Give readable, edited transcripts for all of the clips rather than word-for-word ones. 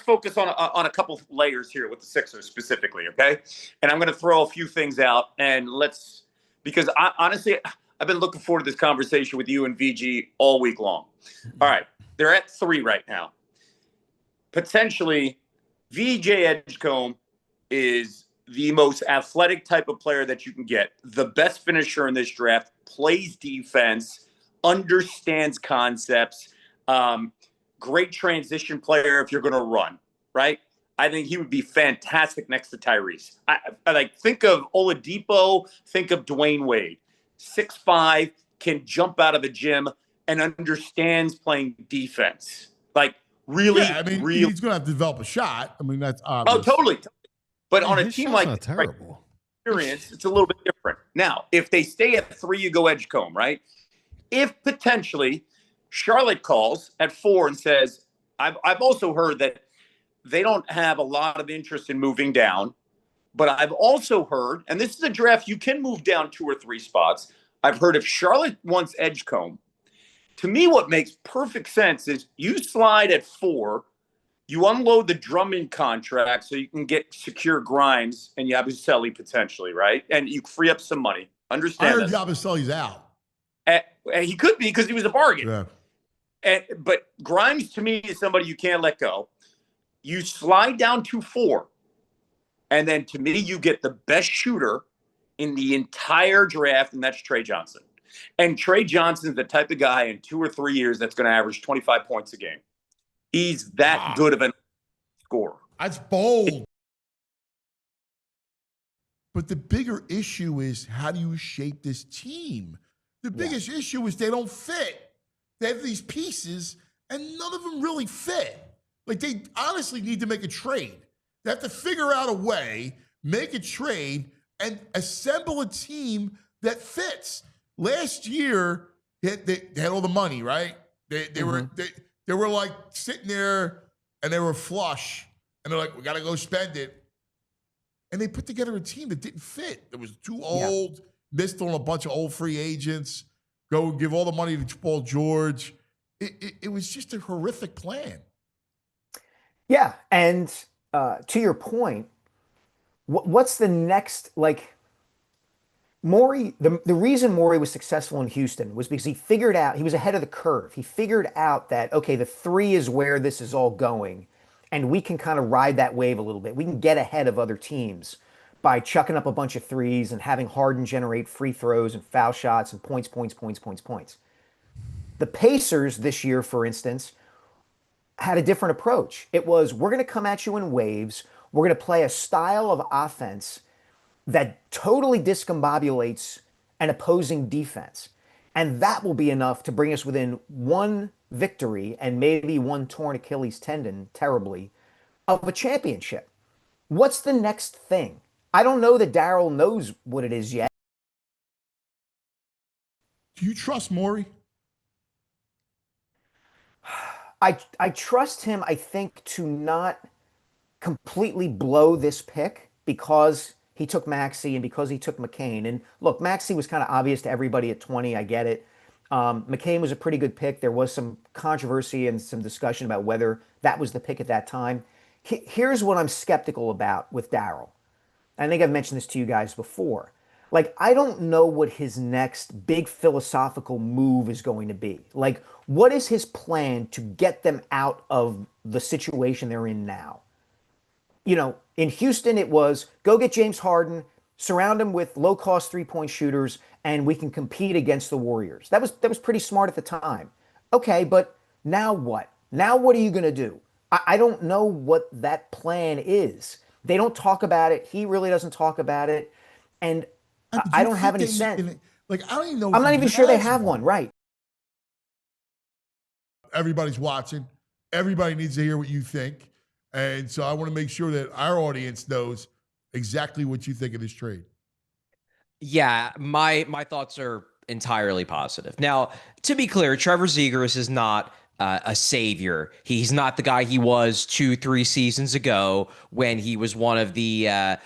focus on a couple layers here with the Sixers specifically, okay? And I'm going to throw a few things out, and because honestly, I've been looking forward to this conversation with you and VG all week long. All right, they're at 3 right now. Potentially, VJ Edgecome is the most athletic type of player that you can get, the best finisher in this draft, plays defense, understands concepts, great transition player if you're going to run, right? I think he would be fantastic next to Tyrese. I think of Oladipo, think of Dwayne Wade. 6'5", can jump out of the gym and understands playing defense. Like, really, yeah, I mean, really. He's going to have to develop a shot. I mean, that's obvious. Oh, totally. But on a his team shot's like not terrible. Experience, it's a little bit different. Now, if they stay at 3, you go Edgecombe, right? If potentially Charlotte calls at 4 and says, I've also heard that they don't have a lot of interest in moving down, but I've also heard, and this is a draft you can move down 2 or 3 spots. I've heard if Charlotte wants Edgecombe, to me, what makes perfect sense is you slide at 4, you unload the Drummond contract so you can get secure Grimes and Yabusele potentially, right? And you free up some money. Understand I heard that. Yabusele's out. And he could be because he was a bargain. Yeah. But Grimes, to me, is somebody you can't let go. You slide down to 4, and then to me, you get the best shooter in the entire draft, and that's Trey Johnson. And Trey Johnson is the type of guy in 2 or 3 years that's going to average 25 points a game. He's that good of a scorer. That's bold. But the bigger issue is, how do you shape this team? The biggest issue is they don't fit. They have these pieces, and none of them really fit. Like, they honestly need to make a trade. They have to figure out a way, make a trade, and assemble a team that fits. Last year, they had all the money, right? They were like sitting there, and they were flush, and they're like, we got to go spend it. And they put together a team that didn't fit. It was too old, missed on a bunch of old free agents, go give all the money to Paul George. It was just a horrific plan. Yeah, and to your point, what's the next, like, Morey, the reason Morey was successful in Houston was because he figured out, he was ahead of the curve. He figured out that, okay, the 3 is where this is all going, and we can kind of ride that wave a little bit. We can get ahead of other teams by chucking up a bunch of threes and having Harden generate free throws and foul shots and points. The Pacers this year, for instance, had a different approach. It was, we're going to come at you in waves. We're going to play a style of offense that totally discombobulates an opposing defense. And that will be enough to bring us within 1 victory and maybe 1 torn Achilles tendon, terribly, of a championship. What's the next thing? I don't know that Daryl knows what it is yet. Do you trust Morey? I trust him, I think, to not completely blow this pick because he took Maxey and because he took McCain. And look, Maxey was kind of obvious to everybody at 20. I get it. McCain was a pretty good pick. There was some controversy and some discussion about whether that was the pick at that time. Here's what I'm skeptical about with Daryl. I think I've mentioned this to you guys before. Like, I don't know what his next big philosophical move is going to be. Like, what is his plan to get them out of the situation they're in now? You know, in Houston, it was go get James Harden, surround him with low-cost three-point shooters, and we can compete against the Warriors. That was pretty smart at the time. Okay, but now what? Now what are you going to do? I don't know what that plan is. They don't talk about it. He really doesn't talk about it. And I don't have any sense. Like, I don't even know. I'm not even sure they have one, right? Everybody's watching. Everybody needs to hear what you think. And so I want to make sure that our audience knows exactly what you think of this trade. Yeah, my thoughts are entirely positive. Now, to be clear, Trevor Zegras is not a savior. He's not the guy he was 2-3 seasons ago when he was one of the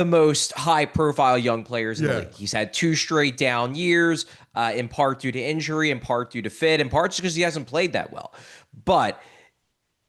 most high-profile young players in the league. He's had 2 straight down years, in part due to injury, in part due to fit, in part because he hasn't played that well. But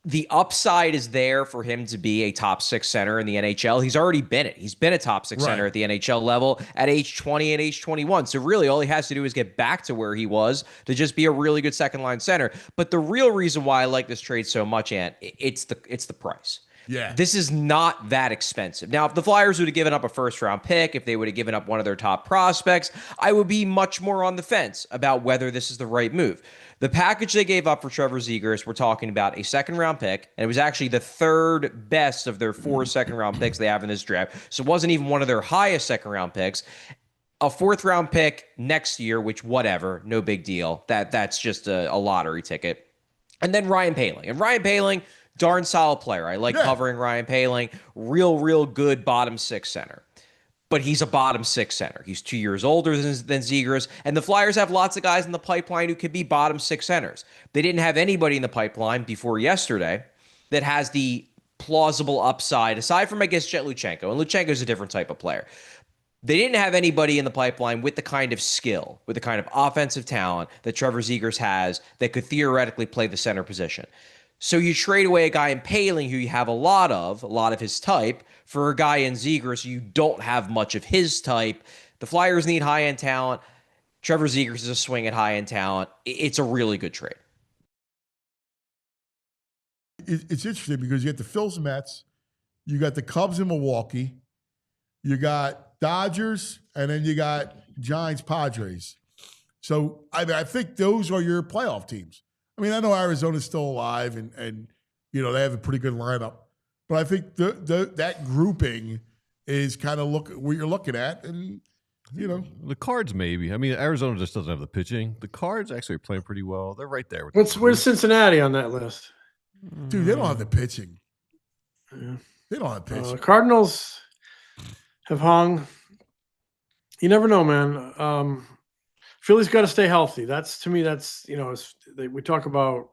the upside is there for him to be a top 6 center in the NHL. He's already been it. He's been a top 6 center at the NHL level at age 20 and age 21. So really all he has to do is get back to where he was to just be a really good second line center. But the real reason why I like this trade so much, Ant, it's the price. Yeah. This is not that expensive. Now, if the Flyers would have given up a first-round pick, if they would have given up one of their top prospects, I would be much more on the fence about whether this is the right move. The package they gave up for Trevor Zegras, we're talking about a second-round pick, and it was actually the third best of their 4 second-round picks they have in this draft. So it wasn't even one of their highest second-round picks. A 4th-round pick next year, which whatever, no big deal. That's just a lottery ticket. And then Ryan Poehling. And Ryan Poehling, darn solid player. I like covering Ryan Poehling. Real good bottom 6 center. But he's a bottom 6 center. He's 2 years older than Zegras. And the Flyers have lots of guys in the pipeline who could be bottom 6 centers. They didn't have anybody in the pipeline before yesterday that has the plausible upside, aside from, I guess, Jet Luchenko. And Luchenko's a different type of player. They didn't have anybody in the pipeline with the kind of skill, with the kind of offensive talent that Trevor Zegras has that could theoretically play the center position. So you trade away a guy in Poehling who you have a lot of his type, for a guy in Zegras you don't have much of his type. The Flyers need high-end talent. Trevor Zegras is a swing at high-end talent. It's a really good trade. It's interesting because you got the Phillies, Mets, you got the Cubs in Milwaukee, you got Dodgers, and then you got Giants, Padres. So I think those are your playoff teams. I mean, I know Arizona's still alive, and you know they have a pretty good lineup, but I think that grouping is kind of what you're looking at, and you know the Cards maybe. I mean, Arizona just doesn't have the pitching. The Cards actually are playing pretty well. They're right there. Where's Cincinnati on that list? Dude, they don't have the pitching. Yeah. They don't have pitching. Cardinals have hung. You never know, man. Philly's got to stay healthy. To me, we talk about,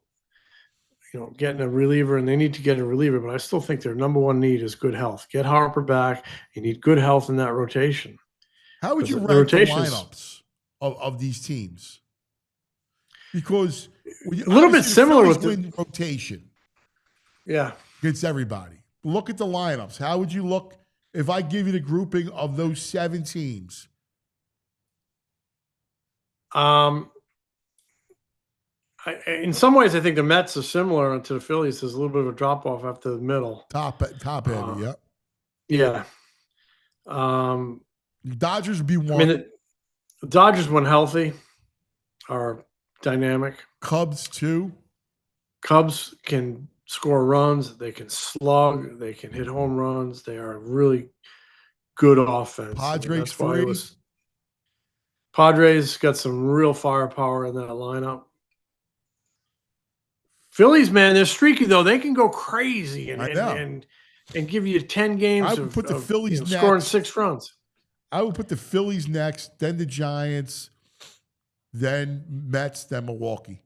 getting a reliever, and they need to get a reliever, but I still think their number one need is good health. Get Harper back. You need good health in that rotation. How would you rank the lineups of these teams? Because a little bit similar with the rotation. Yeah. Against everybody. Look at the lineups. How would you look if I give you the grouping of those 7 teams? In some ways, I think the Mets are similar to the Phillies. There's a little bit of a drop off after the middle. Top heavy, yeah. Yeah. The Dodgers would be one. I mean, the Dodgers, when healthy, are dynamic. Cubs, 2. Cubs can score runs. They can slug. They can hit home runs. They are really good offense. Padres, 3. Padres got some real firepower in that lineup. Phillies, man, they're streaky though. They can go crazy and give you 10 games I would put the Phillies next. Scoring 6 runs. I would put the Phillies next, then the Giants, then Mets, then Milwaukee.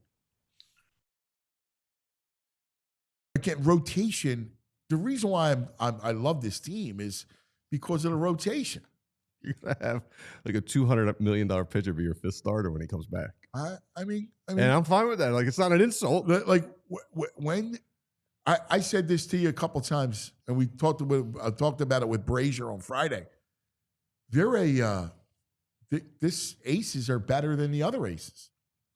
Again, rotation. The reason why I love this team is because of the rotation. You're gonna have like a $200 million pitcher be your 5th starter when he comes back. I mean, and I'm fine with that. Like, it's not an insult. Like when I said this to you a couple times, and we talked about it with Brazier on Friday. They're this aces are better than the other aces.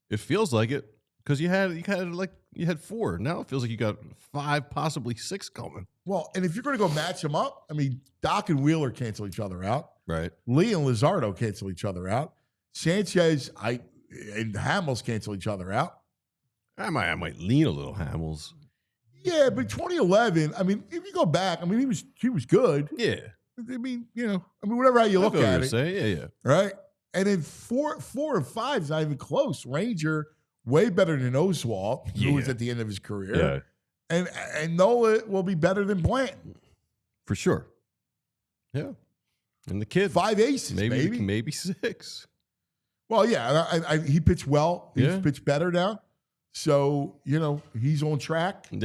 It feels like it because you had 4. Now it feels like you got 5, possibly 6 coming. Well, and if you're going to go match them up, I mean, Doc and Wheeler cancel each other out. Right. Lee and Luzardo cancel each other out. Sanchez and Hamels cancel each other out. I might lean a little Hamels. Yeah, but 2011, I mean, if you go back, I mean, he was good. Yeah. I mean, whatever how you look at it. Say. Yeah. Right? And then 4 and 5 is not even close. Ranger, way better than Oswalt, who was at the end of his career. Yeah. And Nola will be better than Blanton. For sure. Yeah. And the kid. 5 aces, maybe 6. Well, yeah, he pitched well. He's pitched better now. So, he's on track. Yeah.